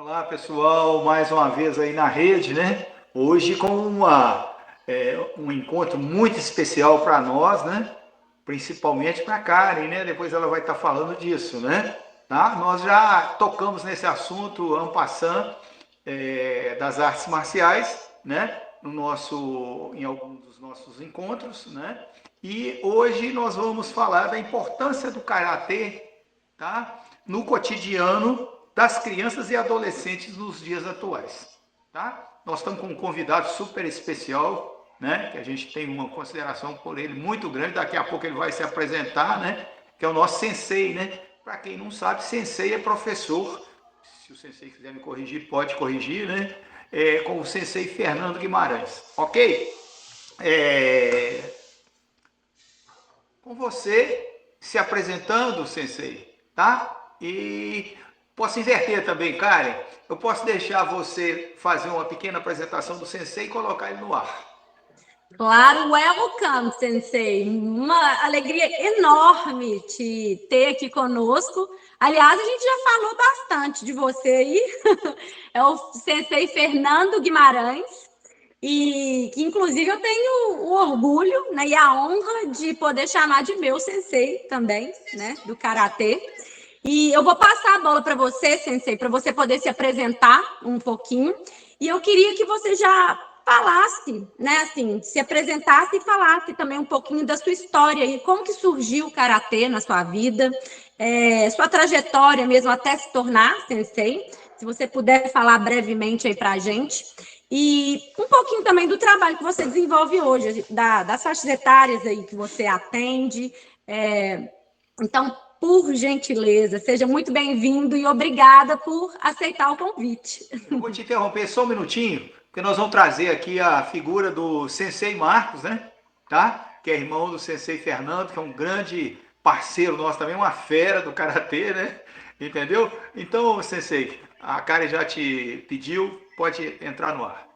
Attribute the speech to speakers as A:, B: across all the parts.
A: Olá, pessoal, mais uma vez aí na rede, né? Hoje com um encontro muito especial para nós, né? Principalmente para a Karen, né? Depois ela vai estar falando disso, né? Tá? Nós já tocamos nesse assunto en passant, das artes marciais, né? Em alguns dos nossos encontros, né? E hoje nós vamos falar da importância do karatê, tá? No cotidiano das crianças e adolescentes nos dias atuais. Tá? Nós estamos com um convidado super especial, né? Que a gente tem uma consideração por ele muito grande. Daqui a pouco ele vai se apresentar, né? Que é o nosso sensei, né? Para quem não sabe, sensei é professor. Se o sensei quiser me corrigir, pode corrigir, né? Com o sensei Fernando Guimarães, ok? É, com você se apresentando, sensei, tá? E posso inverter também, Karen. Eu posso deixar você fazer uma pequena apresentação do sensei e colocar ele no ar.
B: Claro, welcome, Sensei. Uma alegria enorme te ter aqui conosco. Aliás, a gente já falou bastante de você aí. É o Sensei Fernando Guimarães. E que, inclusive, eu tenho o orgulho, né, e a honra de poder chamar de meu sensei também, né, do Karatê. E eu vou passar a bola para você, Sensei, para você poder se apresentar um pouquinho. E eu queria que você já falasse, né, assim, se apresentasse e falasse também um pouquinho da sua história e como que surgiu o Karatê na sua vida, sua trajetória mesmo até se tornar Sensei. Se você puder falar brevemente aí para a gente. E um pouquinho também do trabalho que você desenvolve hoje, das faixas etárias aí que você atende. Então, por gentileza, seja muito bem-vindo e obrigada por aceitar o convite.
A: Eu vou te interromper só um minutinho, porque nós vamos trazer aqui a figura do Sensei Marcos, né? Tá? Que é irmão do Sensei Fernando, que é um grande parceiro nosso também, uma fera do Karatê, né? Entendeu? Então, Sensei, a Karen já te pediu, pode entrar no ar.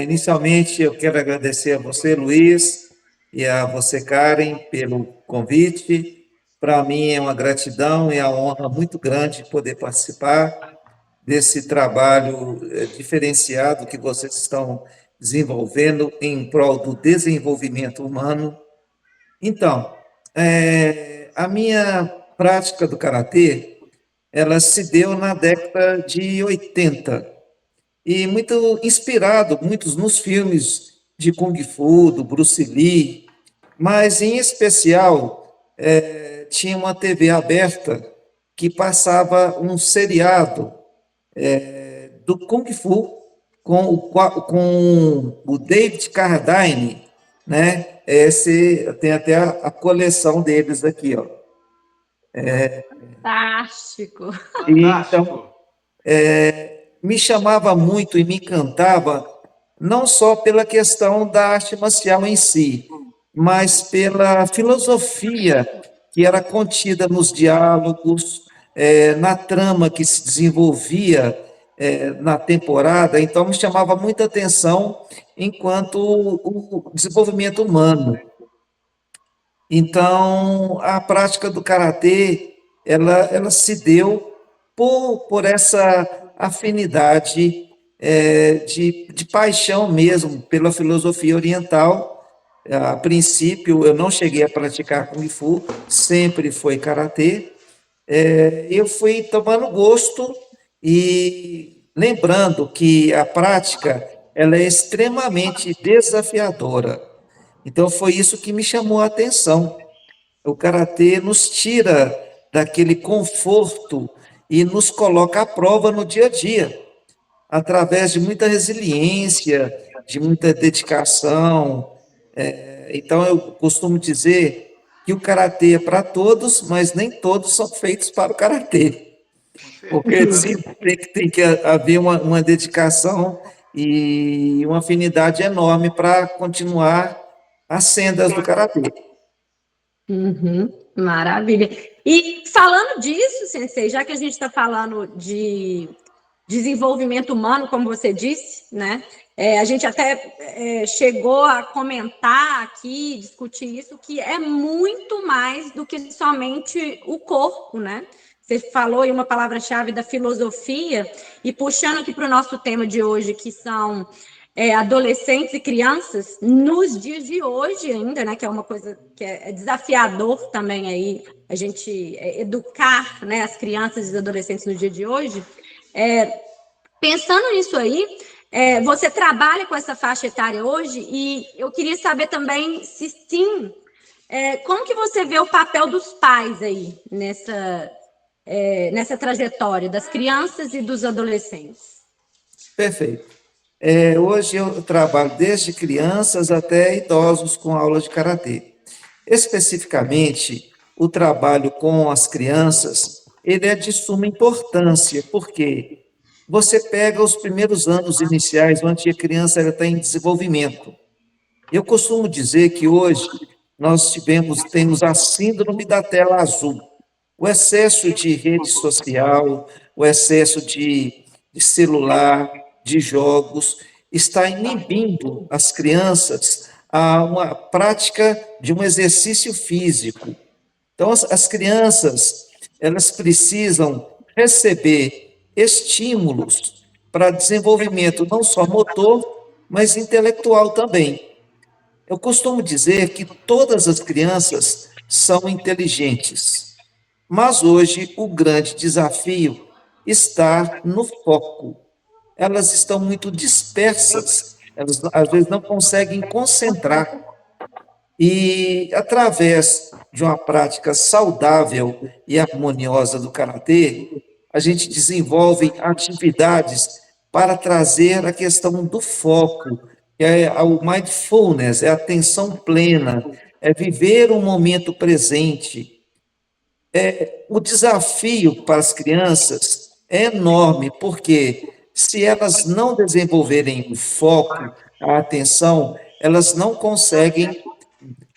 C: Inicialmente, eu quero agradecer a você, Luiz, e a você, Karen, pelo convite. Para mim é uma gratidão e a honra muito grande poder participar desse trabalho diferenciado que vocês estão desenvolvendo em prol do desenvolvimento humano. Então, a minha prática do karatê, ela se deu na década de 80 e muito inspirado, muitos nos filmes de Kung Fu, do Bruce Lee, mas em especial tinha uma TV aberta que passava um seriado do Kung Fu com o David Carradine, né? Esse tem até a coleção deles aqui, ó.
B: Fantástico.
C: Então, me chamava muito e me encantava, não só pela questão da arte marcial em si, mas pela filosofia que era contida nos diálogos, na trama que se desenvolvia na temporada. Então, me chamava muita atenção enquanto o desenvolvimento humano. Então, a prática do karatê, ela se deu por essa afinidade de paixão mesmo pela filosofia oriental. A princípio, eu não cheguei a praticar Kung Fu, sempre foi karatê. Eu fui tomando gosto e lembrando que a prática ela é extremamente desafiadora. Então, foi isso que me chamou a atenção. O karatê nos tira daquele conforto e nos coloca à prova no dia a dia, através de muita resiliência, de muita dedicação. Então, eu costumo dizer que o karatê é para todos, mas nem todos são feitos para o karatê,
A: Com
C: porque
A: certeza.
C: sempre tem que haver uma dedicação e uma afinidade enorme para continuar as sendas do karatê.
B: Uhum, maravilha. E falando disso, Sensei, já que a gente está falando de desenvolvimento humano, como você disse, né? A gente até chegou a comentar aqui, discutir isso, que é muito mais do que somente o corpo, né? Você falou aí uma palavra-chave da filosofia, e puxando aqui para o nosso tema de hoje, que são adolescentes e crianças, nos dias de hoje ainda, né? Que é uma coisa que é desafiador também aí, a gente educar, né, as crianças e os adolescentes no dia de hoje. Pensando nisso aí, você trabalha com essa faixa etária hoje, e eu queria saber também, se sim, como que você vê o papel dos pais aí nessa trajetória das crianças e dos adolescentes?
C: Perfeito. Hoje eu trabalho desde crianças até idosos com aula de karatê. Especificamente, o trabalho com as crianças, ele é de suma importância, porque você pega os primeiros anos iniciais, onde a criança está em desenvolvimento. Eu costumo dizer que hoje nós temos a síndrome da tela azul. O excesso de rede social, o excesso de celular, de jogos, está inibindo as crianças a uma prática de um exercício físico. Então, as crianças, elas precisam receber estímulos para desenvolvimento não só motor, mas intelectual também. Eu costumo dizer que todas as crianças são inteligentes, mas hoje o grande desafio está no foco. Elas estão muito dispersas, elas às vezes não conseguem concentrar. E através de uma prática saudável e harmoniosa do karatê, a gente desenvolve atividades para trazer a questão do foco, que é o mindfulness, é a atenção plena, é viver o momento presente. O desafio para as crianças é enorme, porque se elas não desenvolverem o foco, a atenção, elas não conseguem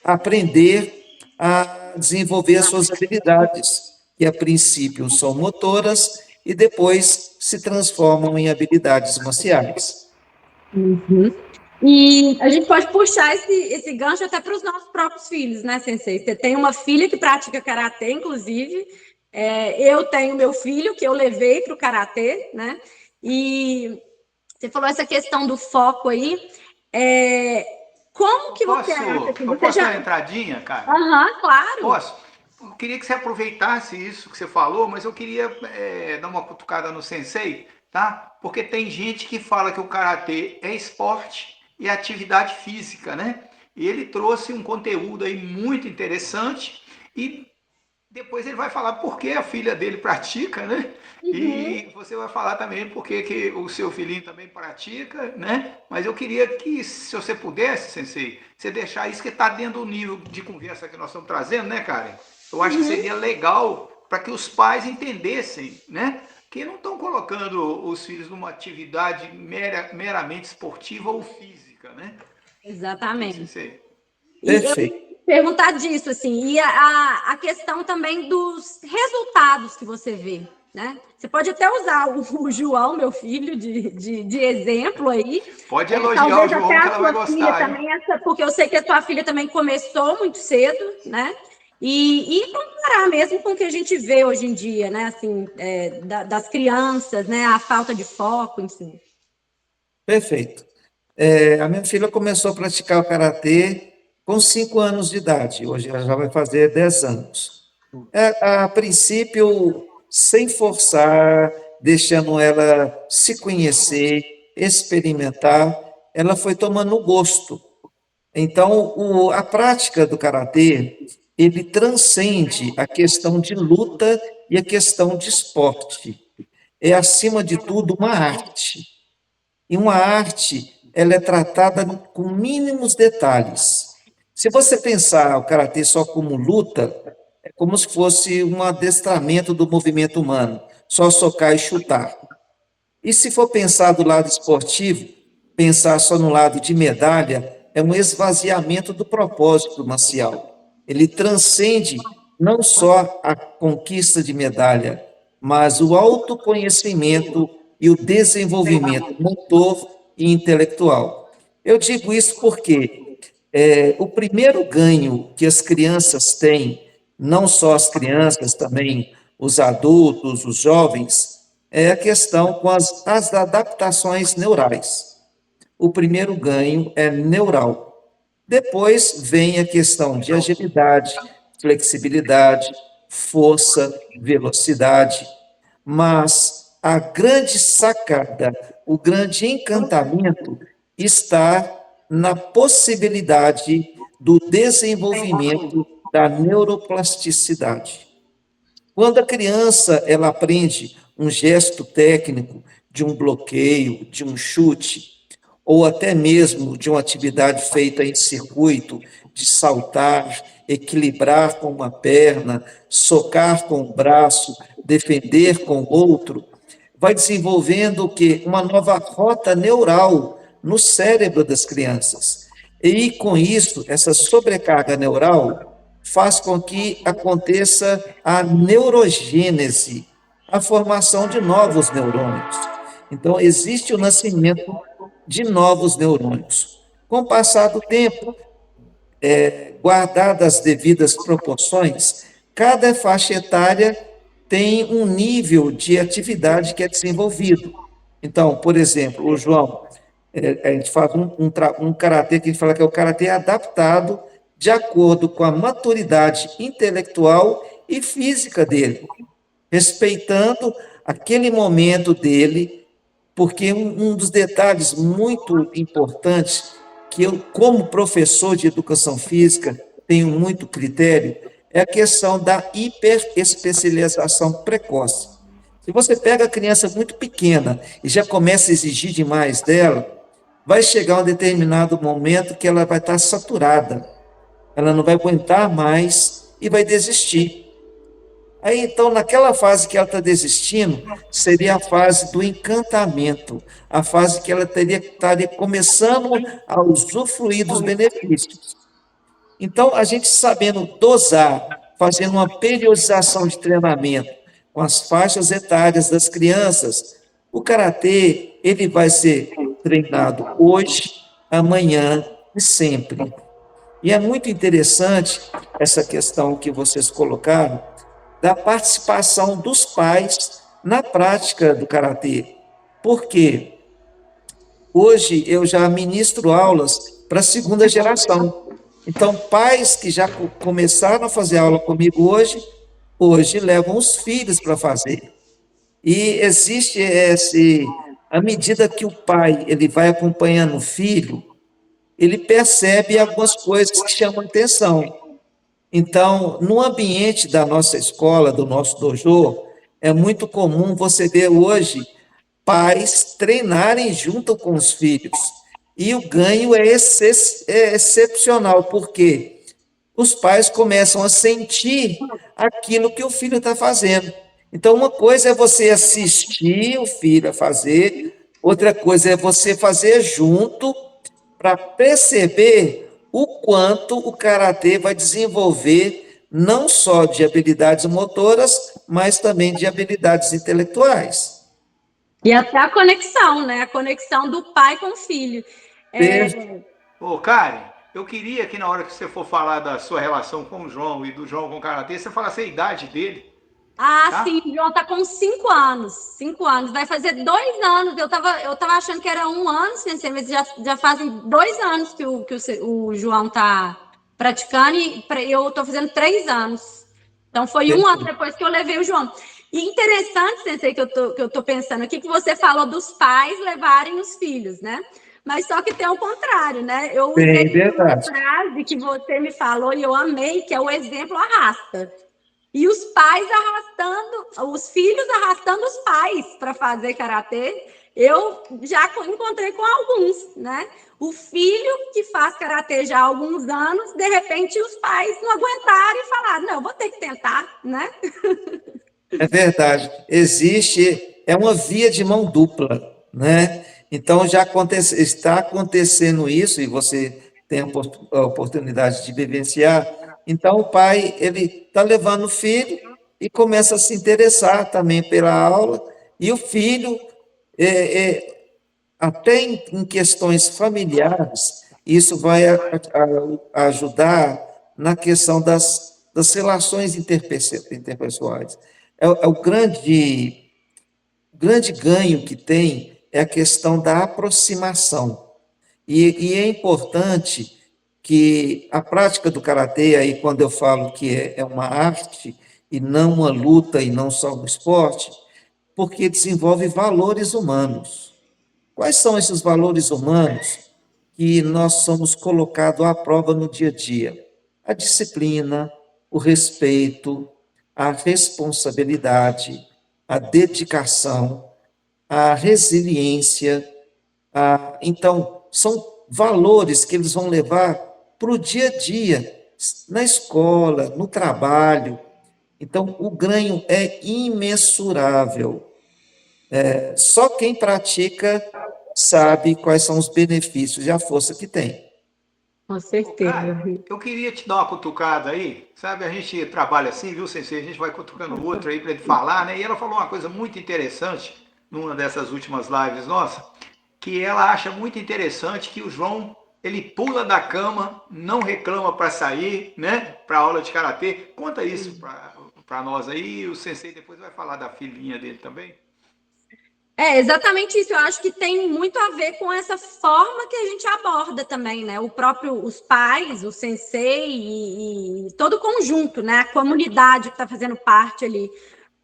C: aprender a desenvolver as suas habilidades, que a princípio são motoras e depois se transformam em habilidades marciais.
B: Uhum. E a gente pode puxar esse gancho até para os nossos próprios filhos, né, Sensei? Você tem uma filha que pratica karatê, inclusive. Eu tenho meu filho que eu levei para o karatê, né? E você falou essa questão do foco aí. Como que você acha que
A: eu
B: você
A: posso dar
B: já...
A: uma entradinha, cara?
B: Claro.
A: Posso? Eu queria que você aproveitasse isso que você falou, mas eu queria dar uma cutucada no sensei, tá? Porque tem gente que fala que o karatê é esporte e atividade física, né? E ele trouxe um conteúdo aí muito interessante, e depois ele vai falar por que a filha dele pratica, né?
B: Uhum.
A: E você vai falar também por que o seu filhinho também pratica, né? Mas eu queria que, se você pudesse, Sensei, você deixar isso que está dentro do nível de conversa que nós estamos trazendo, né, Karen? Eu acho que seria legal para que os pais entendessem, né? Que não estão colocando os filhos numa atividade meramente esportiva ou física, né?
B: Exatamente.
A: Sensei.
B: E eu
C: Perfeito.
B: ia perguntar disso, assim, e a questão também dos resultados que você vê, né? Você pode até usar o João, meu filho, de exemplo aí.
A: Pode elogiar o
B: Talvez
A: João,
B: até
A: que
B: a
A: ela vai
B: sua filha
A: gostar, hein?
B: também, porque eu sei que a tua filha também começou muito cedo, né? E comparar mesmo com o que a gente vê hoje em dia, né? Assim, das crianças, né? A falta de foco, enfim.
C: Perfeito. A minha filha começou a praticar o karatê com 5 anos de idade, hoje ela já vai fazer 10 anos. A princípio, sem forçar, deixando ela se conhecer, experimentar, ela foi tomando gosto. Então, a prática do karatê, ele transcende a questão de luta e a questão de esporte. É, acima de tudo, uma arte. E uma arte, ela é tratada com mínimos detalhes. Se você pensar o karatê só como luta, é como se fosse um adestramento do movimento humano, só socar e chutar. E se for pensar do lado esportivo, pensar só no lado de medalha, é um esvaziamento do propósito marcial. Ele transcende não só a conquista de medalha, mas o autoconhecimento e o desenvolvimento motor e intelectual. Eu digo isso porque o primeiro ganho que as crianças têm, não só as crianças, também os adultos, os jovens, é a questão com as adaptações neurais. O primeiro ganho é neural. Depois vem a questão de agilidade, flexibilidade, força, velocidade. Mas a grande sacada, o grande encantamento está na possibilidade do desenvolvimento da neuroplasticidade. Quando a criança ela aprende um gesto técnico de um bloqueio, de um chute, ou até mesmo de uma atividade feita em circuito, de saltar, equilibrar com uma perna, socar com o braço, defender com o outro, vai desenvolvendo o quê? Uma nova rota neural no cérebro das crianças. E com isso, essa sobrecarga neural faz com que aconteça a neurogênese, a formação de novos neurônios. Então, existe o nascimento de novos neurônios. Com o passar do tempo, guardadas as devidas proporções, cada faixa etária tem um nível de atividade que é desenvolvido. Então, por exemplo, o João, a gente faz um karatê que a gente fala que é o karatê adaptado de acordo com a maturidade intelectual e física dele, respeitando aquele momento dele, porque um dos detalhes muito importantes que eu, como professor de educação física, tenho muito critério, é a questão da hiperespecialização precoce. Se você pega a criança muito pequena e já começa a exigir demais dela, vai chegar um determinado momento que ela vai estar saturada, ela não vai aguentar mais e vai desistir. Aí, então, naquela fase que ela está desistindo, seria a fase do encantamento, a fase que ela estaria começando a usufruir dos benefícios. Então, a gente sabendo dosar, fazendo uma periodização de treinamento com as faixas etárias das crianças, o karatê ele vai ser treinado hoje, amanhã e sempre. E é muito interessante essa questão que vocês colocaram da participação dos pais na prática do karatê. Por quê? Hoje eu já ministro aulas para a segunda geração. Então, pais que já começaram a fazer aula comigo hoje levam os filhos para fazer. E existe à medida que o pai ele vai acompanhando o filho, ele percebe algumas coisas que chamam atenção. Então, no ambiente da nossa escola, do nosso dojo, é muito comum você ver hoje pais treinarem junto com os filhos. E o ganho é excepcional, porque os pais começam a sentir aquilo que o filho está fazendo. Então, uma coisa é você assistir o filho a fazer, outra coisa é você fazer junto para perceber o quanto o karatê vai desenvolver não só de habilidades motoras, mas também de habilidades intelectuais.
B: E até a conexão, né? A conexão do pai com o filho.
A: Ô, Karen, eu queria que na hora que você for falar da sua relação com o João e do João com o karatê, você falasse a idade dele. Tá?
B: Sim, o João tá com 5 anos. 5 anos. Vai fazer 2 anos. Eu tava achando que era 1 ano, sensei, mas já fazem 2 anos que o João tá praticando e eu tô fazendo 3 anos. Então foi 1 ano depois que eu levei o João. E interessante, sensei, que eu tô pensando aqui, que você falou dos pais levarem os filhos, né? Mas só que tem o contrário, né? Eu usei uma frase que você me falou e eu amei, que é o exemplo arrasta. E os pais arrastando, os filhos arrastando os pais para fazer karatê. Eu já encontrei com alguns, né? O filho que faz karatê já há alguns anos, de repente os pais não aguentaram e falaram, não, eu vou ter que tentar, né?
C: É verdade. É uma via de mão dupla, né? Então está acontecendo isso e você tem a oportunidade de vivenciar. Então o pai ele está levando o filho e começa a se interessar também pela aula e o filho até em questões familiares, isso vai ajudar na questão das relações interpessoais. É o grande ganho que tem é a questão da aproximação. E é importante que a prática do karatê, aí quando eu falo que é uma arte e não uma luta e não só um esporte, porque desenvolve valores humanos. Quais são esses valores humanos que nós somos colocados à prova no dia a dia? A disciplina, o respeito, a responsabilidade, a dedicação, a resiliência. Então, são valores que eles vão levar para o dia a dia, na escola, no trabalho. Então, o ganho é imensurável. Só quem pratica sabe quais são os benefícios e a força que tem.
B: Com
A: Ô,
B: certeza.
A: cara, eu queria te dar uma cutucada aí, sabe? A gente trabalha assim, viu, Sensei? A gente vai cutucando o outro aí para ele falar, né? E ela falou uma coisa muito interessante numa dessas últimas lives nossa, que ela acha muito interessante que o João ele pula da cama, não reclama para sair, né? Para aula de karatê. Conta isso para nós aí. O Sensei depois vai falar da filhinha dele também.
B: É exatamente isso. Eu acho que tem muito a ver com essa forma que a gente aborda também, né? O próprio, os pais, o sensei e todo o conjunto, né? A comunidade que está fazendo parte ali.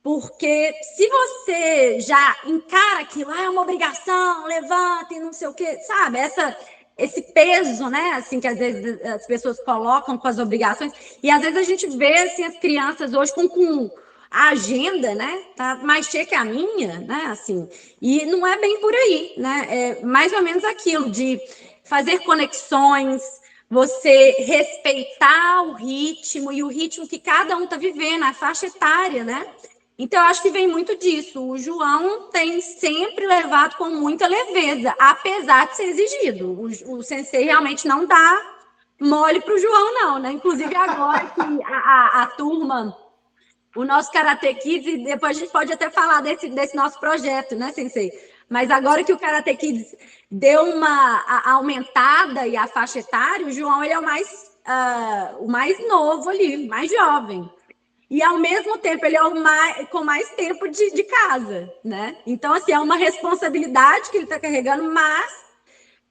B: Porque se você já encara aquilo, é uma obrigação, levanta e não sei o quê, sabe? Esse peso, né? Assim, que às vezes as pessoas colocam com as obrigações. E às vezes a gente vê assim, as crianças hoje com a agenda, né? Tá mais cheia que a minha, né? Assim, e não é bem por aí, né? É mais ou menos aquilo de fazer conexões, você respeitar o ritmo e o ritmo que cada um está vivendo, a faixa etária, né? Então, eu acho que vem muito disso. O João tem sempre levado com muita leveza, apesar de ser exigido. O sensei realmente não dá mole para o João, não, né? Inclusive, agora que a turma, o nosso Karate Kids, e depois a gente pode até falar desse nosso projeto, né, sensei? Mas agora que o Karate Kids deu uma aumentada e a faixa etária, o João ele é o mais novo ali, mais jovem. E, ao mesmo tempo, ele é com mais tempo de casa, né? Então, assim, é uma responsabilidade que ele está carregando, mas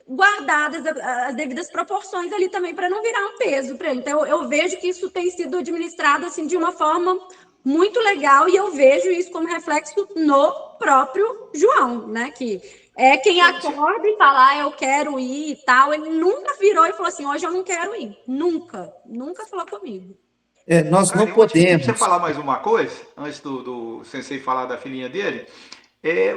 B: guardadas as devidas proporções ali também para não virar um peso para ele. Então, eu vejo que isso tem sido administrado, assim, de uma forma muito legal e eu vejo isso como reflexo no próprio João, né? Que é quem acorda e fala, eu quero ir e tal. Ele nunca virou e falou assim, hoje eu não quero ir. Nunca. Nunca falou comigo.
C: Nós
A: Cara,
C: não
A: eu vou te pedir para você
C: podemos.
A: falar mais uma coisa, antes do Sensei falar da filhinha dele.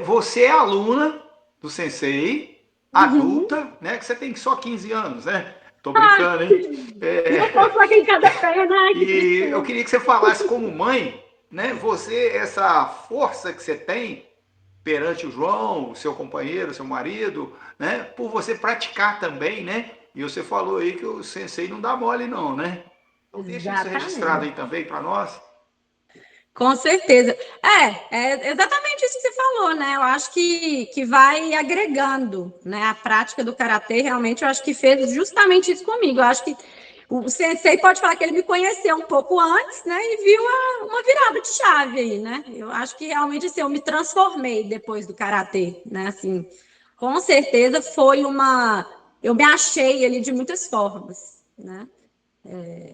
A: Você é aluna do Sensei,
B: Uhum.
A: adulta, né? Que você tem só 15 anos, né? Tô
B: Ai,
A: brincando, hein?
B: não posso aqui em cada perna, ai, que
A: E eu
B: tristeza.
A: queria que você falasse como mãe, né? Você, essa força que você tem perante o João, o seu companheiro, o seu marido, né? Por você praticar também, né? E você falou aí que o Sensei não dá mole não, né? Então deixa isso registrado
B: Exatamente.
A: aí também para nós.
B: Com certeza. É exatamente isso que você falou, né? Eu acho que vai agregando, né? A prática do karatê realmente eu acho que fez justamente isso comigo. Eu acho que o sensei pode falar que ele me conheceu um pouco antes, né? E viu uma virada de chave aí, né? Eu acho que realmente assim, eu me transformei depois do karatê, né? Assim, com certeza foi eu me achei ali de muitas formas, né?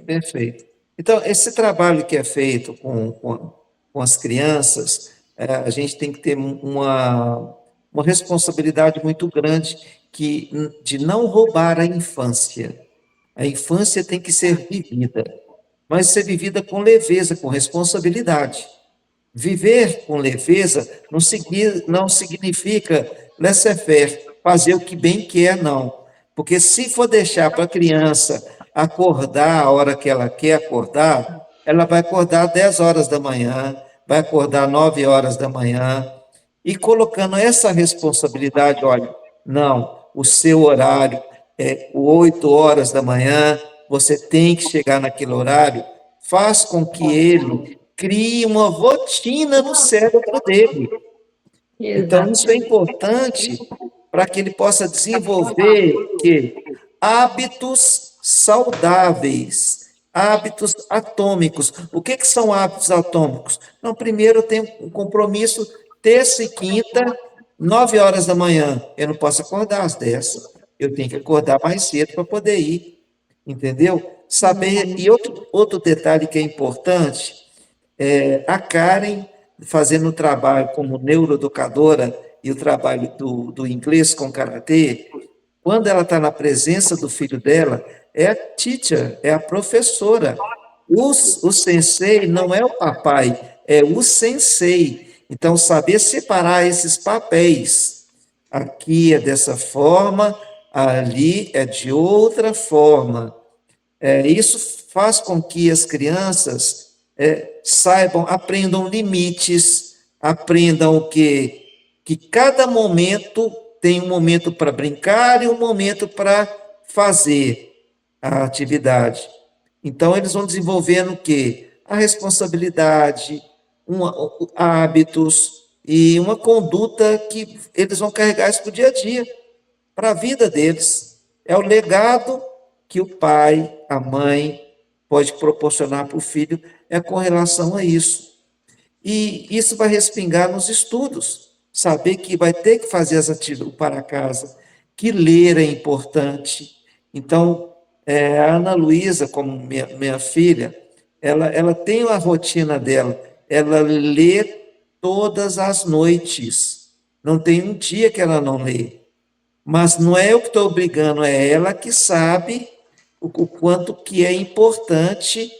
C: Perfeito. Então, esse trabalho que é feito com as crianças, a gente tem que ter uma responsabilidade muito grande de não roubar a infância. A infância tem que ser vivida, mas ser vivida com leveza, com responsabilidade. Viver com leveza não significa laissez-faire, fazer o que bem quer, não. Porque se for deixar para a criança acordar a hora que ela quer acordar, ela vai acordar 10 horas da manhã, vai acordar 9 horas da manhã, e colocando essa responsabilidade, olha, não, o seu horário é 8 horas da manhã, você tem que chegar naquele horário, faz com que ele crie uma rotina no cérebro dele. Então, isso é
B: Exatamente.
C: importante para que ele possa desenvolver que hábitos saudáveis, hábitos atômicos. O que que são hábitos atômicos? Não, primeiro eu tenho um compromisso terça e quinta, 9 horas da manhã. Eu não posso acordar às 10. Eu tenho que acordar mais cedo para poder ir, entendeu? Saber, e outro detalhe que é importante, a Karen, fazendo o trabalho como neuroeducadora e o trabalho do inglês com karatê, quando ela está na presença do filho dela, é a teacher, é a professora. O sensei não é o papai, é o sensei. Então, saber separar esses papéis. Aqui é dessa forma, ali é de outra forma. Isso faz com que as crianças saibam, aprendam limites, aprendam que cada momento tem um momento para brincar e um momento para fazer a atividade. Então, eles vão desenvolvendo o quê? A responsabilidade, hábitos e uma conduta que eles vão carregar isso para o dia a dia, para a vida deles. É o legado que o pai, a mãe pode proporcionar para o filho é com relação a isso. E isso vai respingar nos estudos. Saber que vai ter que fazer as atividades para casa, que ler é importante. Então, a Ana Luísa, como minha filha, ela tem a rotina dela, ela lê todas as noites. Não tem um dia que ela não lê. Mas não é eu que estou obrigando, é ela que sabe o quanto que é importante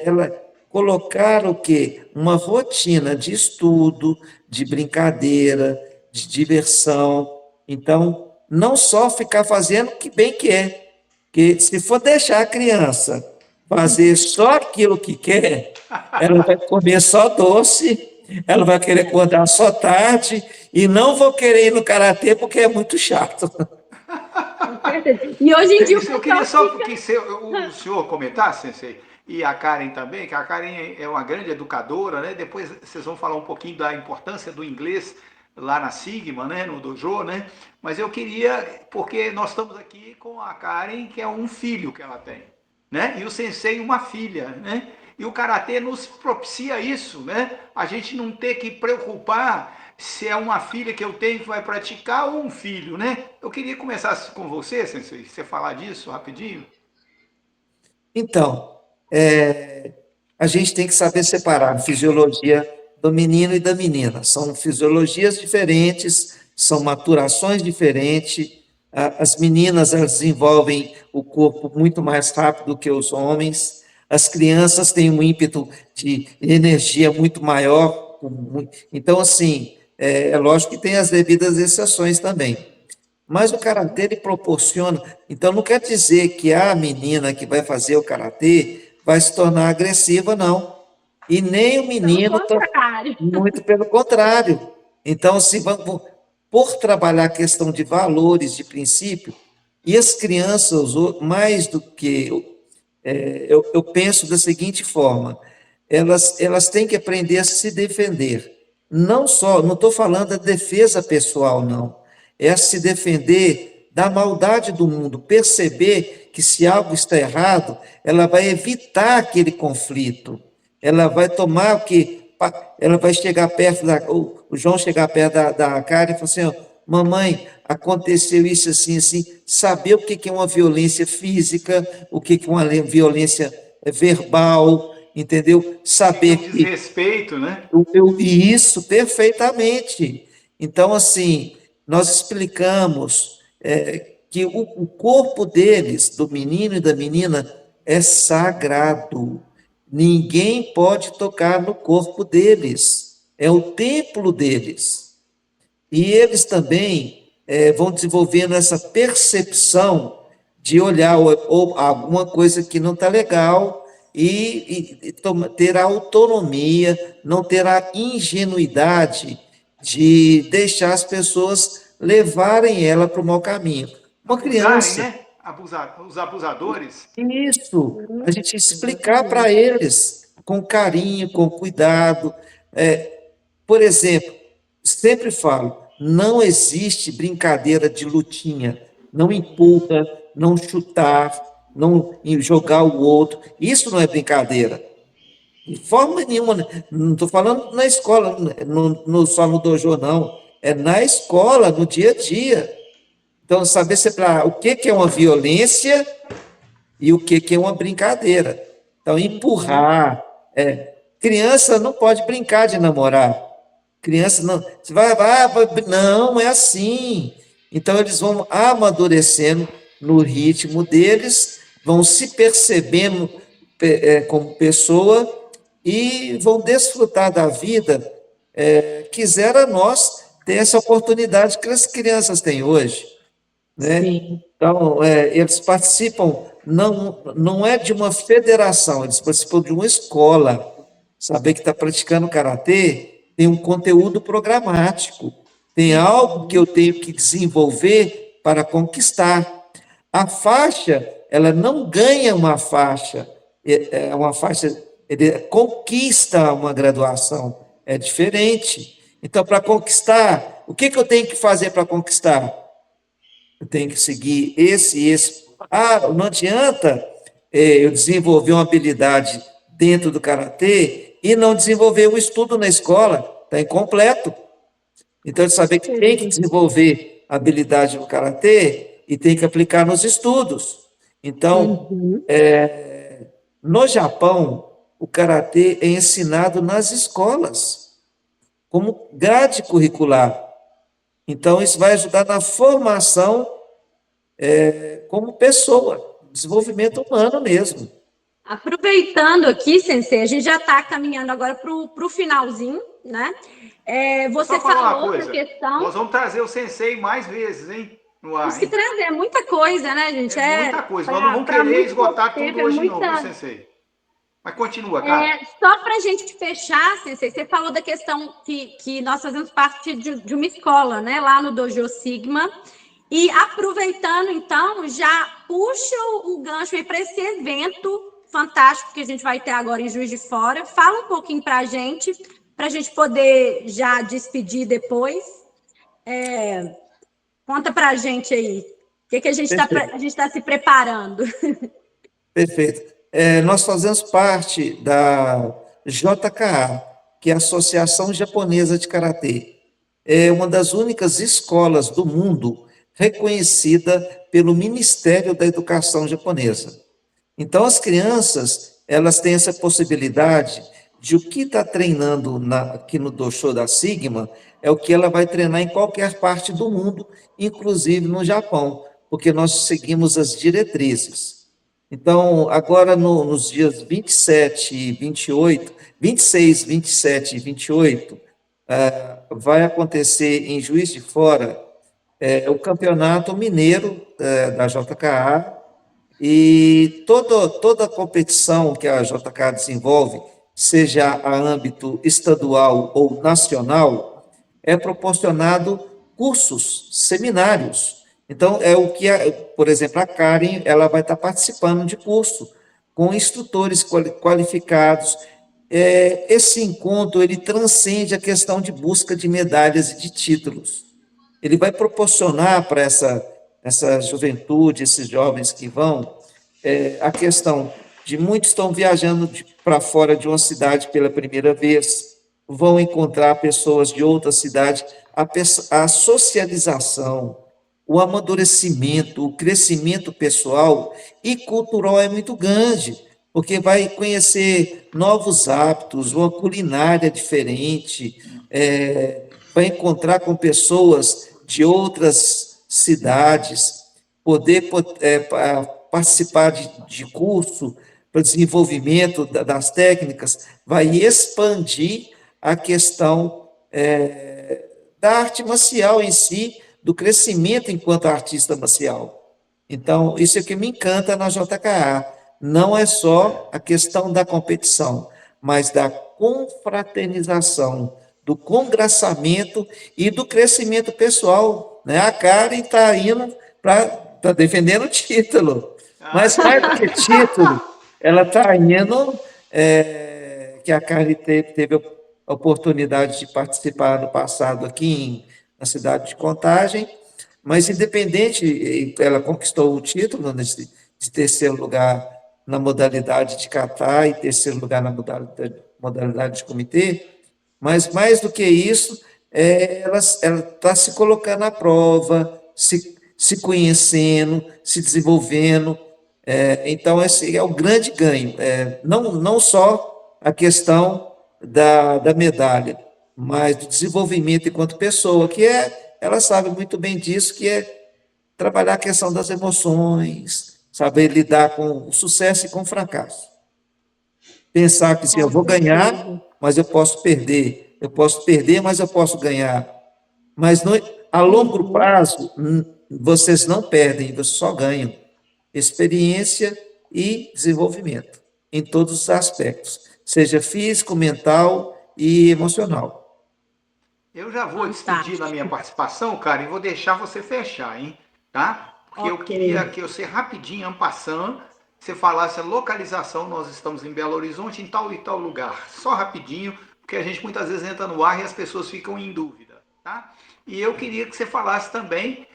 C: ela colocar o quê? Uma rotina de estudo, de brincadeira, de diversão. Então, não só ficar fazendo o que bem quer, porque se for deixar a criança fazer só aquilo que quer, ela vai comer só doce, ela vai querer acordar só tarde e não vou querer ir no karatê porque é muito chato.
B: Com certeza. E hoje em dia o
A: Isso eu queria só
B: fica...
A: que o senhor comentasse, Sensei, e a Karen também, que a Karen é uma grande educadora, né? Depois vocês vão falar um pouquinho da importância do inglês lá na Sigma, né? No dojo, né? Mas eu queria, porque nós estamos aqui com a Karen, que é um filho que ela tem, né? E o Sensei uma filha, né? E o Karatê nos propicia isso, né? A gente não ter que preocupar se é uma filha que eu tenho que vai praticar ou um filho, né? Eu queria começar com você, Sensei, você falar disso rapidinho.
C: Então, a gente tem que saber separar a fisiologia do menino e da menina. São fisiologias diferentes, são maturações diferentes. As meninas elas desenvolvem o corpo muito mais rápido que os homens. As crianças têm um ímpeto de energia muito maior. Então, assim, é lógico que tem as devidas exceções também. Mas o karatê ele proporciona. Então, não quer dizer que a menina que vai fazer o karatê vai se tornar agressiva, não. E nem o
B: Pelo
C: menino,
B: contrário.
C: muito pelo contrário. Então, se vamos, por trabalhar a questão de valores, de princípio, e as crianças, mais do que. Eu penso da seguinte forma: elas têm que aprender a se defender. Não só, não estou falando da defesa pessoal, não. É se defender da maldade do mundo, perceber que se algo está errado, ela vai evitar aquele conflito. Ela vai tomar o que. Ela vai chegar perto o João chegar perto da Karen e falar assim: ó, mamãe, aconteceu isso assim, assim. Saber o que é uma violência física, o que é uma violência verbal, entendeu? Saber
A: Um
C: que.
A: desrespeito, né?
C: Isso, perfeitamente. Então, assim, nós explicamos que o corpo deles, do menino e da menina, é sagrado. Ninguém pode tocar no corpo deles. É o templo deles. E eles também vão desenvolvendo essa percepção de olhar ou alguma coisa que não está legal e ter a autonomia, não ter a ingenuidade de deixar as pessoas levarem ela para o mau caminho. Uma
A: Abusarem,
C: criança,
A: né? Os abusadores.
C: isso, a gente explicar para eles com carinho, com cuidado. Por exemplo, sempre falo, não existe brincadeira de lutinha, não empurra, não chutar, não jogar o outro. Isso não é brincadeira. De forma nenhuma, não estou falando na escola, só no dojo, não. É na escola, no dia a dia. Então, saber separar o que é uma violência e o que é uma brincadeira. Então, empurrar. Criança não pode brincar de namorar. Criança não. Você não, é assim. Então, eles vão amadurecendo no ritmo deles, vão se percebendo como pessoa e vão desfrutar da vida. Quisera nós ter essa oportunidade que as crianças têm hoje, né?
B: Sim.
C: Então, eles participam, não é de uma federação, eles participam de uma escola. Saber que está praticando karatê tem um conteúdo programático, tem algo que eu tenho que desenvolver para conquistar. A faixa, ela não ganha uma faixa, uma faixa, ele conquista uma graduação, é diferente. Então, para conquistar, o que eu tenho que fazer para conquistar? Eu tenho que seguir esse e esse. Não adianta eu desenvolver uma habilidade dentro do karatê e não desenvolver o estudo na escola, está incompleto. Então, saber que tem que desenvolver a habilidade no karatê e tem que aplicar nos estudos. Então, no Japão, o karatê é ensinado nas escolas, como grade curricular. Então, isso vai ajudar na formação como pessoa, desenvolvimento humano mesmo.
B: Aproveitando aqui, Sensei, a gente já está caminhando agora para o finalzinho, né? Você falou da questão...
A: Nós vamos trazer o Sensei mais vezes, hein? No ar,
B: Temos que trazer muita coisa, né, gente?
A: Muita coisa. Nós não vamos querer esgotar tudo hoje não, viu, Sensei? Mas continua, cara.
B: Só para a gente fechar, Sensei, você falou da questão que nós fazemos parte de uma escola, né? Lá no Dojo Sigma. E aproveitando, então, já puxa o gancho aí para esse evento fantástico que a gente vai ter agora em Juiz de Fora. Fala um pouquinho para a gente poder já despedir depois. Conta para a gente aí. O que a gente está se preparando?
C: Perfeito. Nós fazemos parte da JKA, que é a Associação Japonesa de Karatê. É uma das únicas escolas do mundo reconhecida pelo Ministério da Educação japonesa. Então, as crianças, elas têm essa possibilidade de o que está treinando aqui no Dojo da Sigma é o que ela vai treinar em qualquer parte do mundo, inclusive no Japão, porque nós seguimos as diretrizes. Então, agora nos dias 27 e 28, 26, 27 e 28, vai acontecer em Juiz de Fora o Campeonato Mineiro da JKA, e toda a competição que a JKA desenvolve, seja a âmbito estadual ou nacional, é proporcionado cursos, seminários. Então, por exemplo, a Karen, ela vai estar participando de curso com instrutores qualificados. Esse encontro, ele transcende a questão de busca de medalhas e de títulos. Ele vai proporcionar para essa juventude, esses jovens que vão, a questão de muitos estão viajando para fora de uma cidade pela primeira vez, vão encontrar pessoas de outra cidade, a socialização, o amadurecimento, o crescimento pessoal e cultural é muito grande, porque vai conhecer novos hábitos, uma culinária diferente, vai encontrar com pessoas de outras cidades, poder participar de curso para desenvolvimento das técnicas, vai expandir a questão da arte marcial em si, do crescimento enquanto artista marcial. Então, isso é o que me encanta na JKA. Não é só a questão da competição, mas da confraternização, do congraçamento e do crescimento pessoal, né? A Karen está indo está defendendo o título, mas mais do que título, ela está indo, que a Karen teve a oportunidade de participar no passado aqui na cidade de Contagem, mas independente, ela conquistou o título de terceiro lugar na modalidade de kata e terceiro lugar na modalidade de comitê, mas mais do que isso, ela está se colocando à prova, se conhecendo, se desenvolvendo. Então, esse é o grande ganho. Não só a questão da medalha, mas do desenvolvimento enquanto pessoa, ela sabe muito bem disso, que é trabalhar a questão das emoções, saber lidar com o sucesso e com o fracasso. Pensar que se eu
B: Com
C: vou ganhar,
B: certeza.
C: mas eu posso perder. Eu posso perder, mas eu posso ganhar. Mas a longo
B: Uhum.
C: prazo, vocês não perdem, vocês só ganham experiência e desenvolvimento em todos os aspectos, seja físico, mental e emocional.
A: Eu já vou despedir na minha
B: Fantástico.
A: participação, cara, e vou deixar você fechar, hein? Tá? Porque eu
B: Ok.
A: queria que você rapidinho, en passant, você falasse a localização. Nós estamos em Belo Horizonte, em tal e tal lugar. Só rapidinho, porque a gente muitas vezes entra no ar e as pessoas ficam em dúvida, tá? E eu queria que você falasse também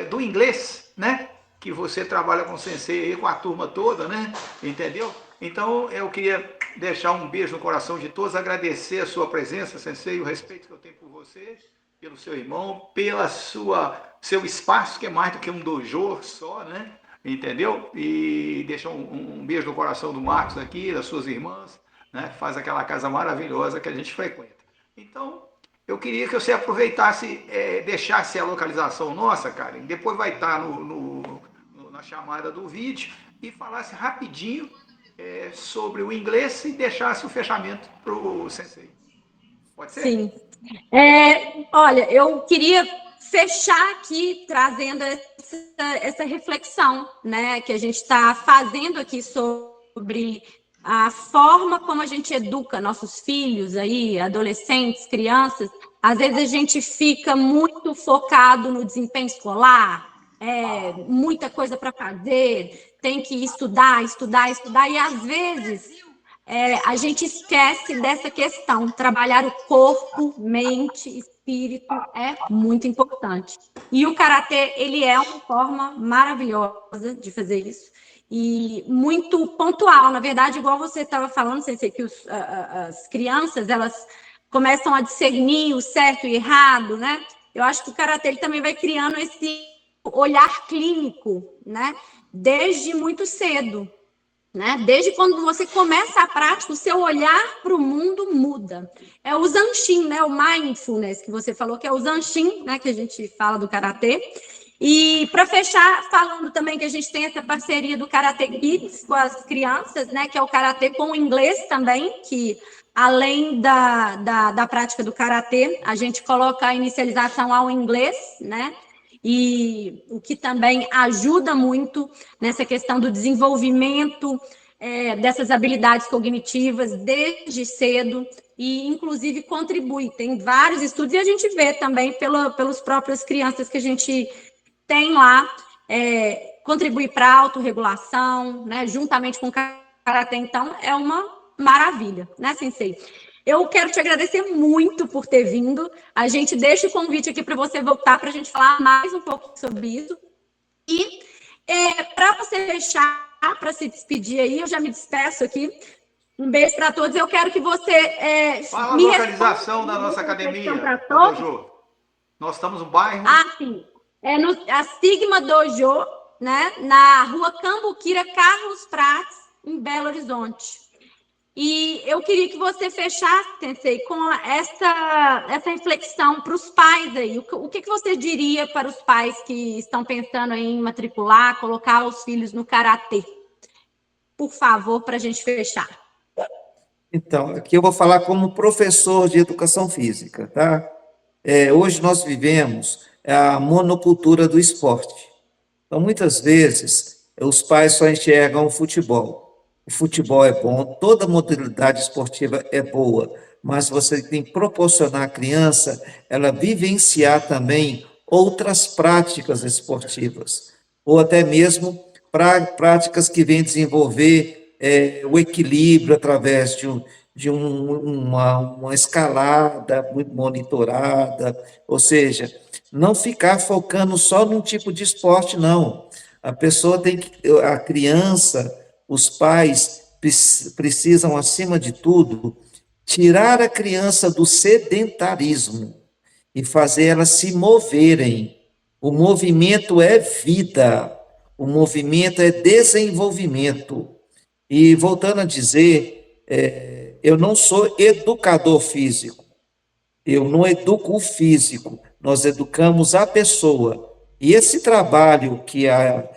A: do inglês, né? Que você trabalha com o sensei aí, com a turma toda, né? Entendeu? Então eu queria deixar um beijo no coração de todos, agradecer a sua presença, sensei, o respeito que eu tenho por você, pelo seu irmão, pela seu espaço, que é mais do que um dojo só, né? Entendeu? E deixar um beijo no coração do Marcos aqui, das suas irmãs, né? Faz aquela casa maravilhosa que a gente frequenta. Então, eu queria que você aproveitasse, deixasse a localização nossa, Karen, depois vai estar na chamada do vídeo, e falasse rapidinho sobre o inglês e deixasse o fechamento para o sensei. Pode ser?
B: Sim. Olha, eu queria fechar aqui trazendo essa reflexão, né, que a gente está fazendo aqui sobre a forma como a gente educa nossos filhos aí, adolescentes, crianças. Às vezes a gente fica muito focado no desempenho escolar, muita coisa para fazer, tem que estudar, estudar, estudar, e às vezes a gente esquece dessa questão. Trabalhar o corpo, mente, espírito é muito importante. E o karatê, ele é uma forma maravilhosa de fazer isso. E muito pontual, na verdade, igual você estava falando, Sensei, que as crianças, elas começam a discernir o certo e o errado, né? Eu acho que o karatê ele também vai criando esse olhar clínico, né? Desde muito cedo. Né? Desde quando você começa a prática, o seu olhar para o mundo muda. É o Zanshin, né? O mindfulness que você falou, que é o Zanshin, né? Que a gente fala do karatê. E para fechar, falando também que a gente tem essa parceria do Karate Kids com as crianças, né? Que é o karatê com o inglês também, que além da prática do karatê, a gente coloca a inicialização ao inglês, né? E o que também ajuda muito nessa questão do desenvolvimento dessas habilidades cognitivas desde cedo e, inclusive, contribui. Tem vários estudos e a gente vê também pelas próprias crianças que a gente tem lá, contribui para a autorregulação, né, juntamente com o karatê. Então, é uma maravilha, né, Sensei? Eu quero te agradecer muito por ter vindo. A gente deixa o convite aqui para você voltar para a gente falar mais um pouco sobre isso. E para você fechar, para se despedir aí, eu já me despeço aqui. Um beijo para todos. Eu quero que você
A: Fala a
B: me
A: localização da nossa academia, Dojo. Nós estamos no bairro.
B: Sim. A Sigma Dojo, né, na rua Cambuquira, Carlos Prates, em Belo Horizonte. E eu queria que você fechasse, Sensei, com essa reflexão para os pais aí. O que você diria para os pais que estão pensando em matricular, colocar os filhos no karatê? Por favor, para a gente fechar.
C: Então, aqui eu vou falar como professor de educação física, tá? Hoje nós vivemos a monocultura do esporte. Então, muitas vezes, os pais só enxergam o futebol. O futebol é bom, toda modalidade esportiva é boa, mas você tem que proporcionar à criança ela vivenciar também outras práticas esportivas, ou até mesmo práticas que vêm desenvolver o equilíbrio através uma escalada muito monitorada, ou seja, não ficar focando só num tipo de esporte, não. A pessoa tem que, a criança, os pais precisam, acima de tudo, tirar a criança do sedentarismo e fazer elas se moverem. O movimento é vida, o movimento é desenvolvimento. E voltando a dizer, eu não sou educador físico, eu não educo o físico, nós educamos a pessoa. E esse trabalho que a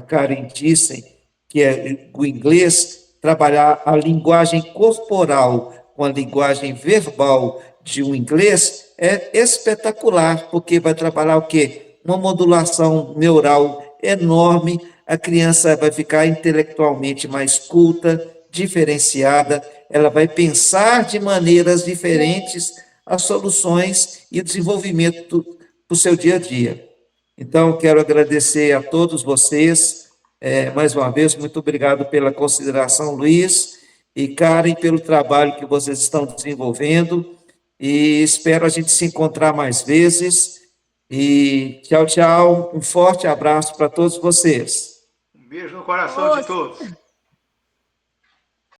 C: Karen disse, que é o inglês, trabalhar a linguagem corporal com a linguagem verbal de um inglês, é espetacular, porque vai trabalhar o quê? Uma modulação neural enorme, a criança vai ficar intelectualmente mais culta, diferenciada, ela vai pensar de maneiras diferentes as soluções e o desenvolvimento para o seu dia a dia. Então, quero agradecer a todos vocês, mais uma vez, muito obrigado pela consideração, Luiz, e Karen, pelo trabalho que vocês estão desenvolvendo, e espero a gente se encontrar mais vezes, e tchau, tchau, um forte abraço para todos vocês.
A: Um beijo no coração de todos.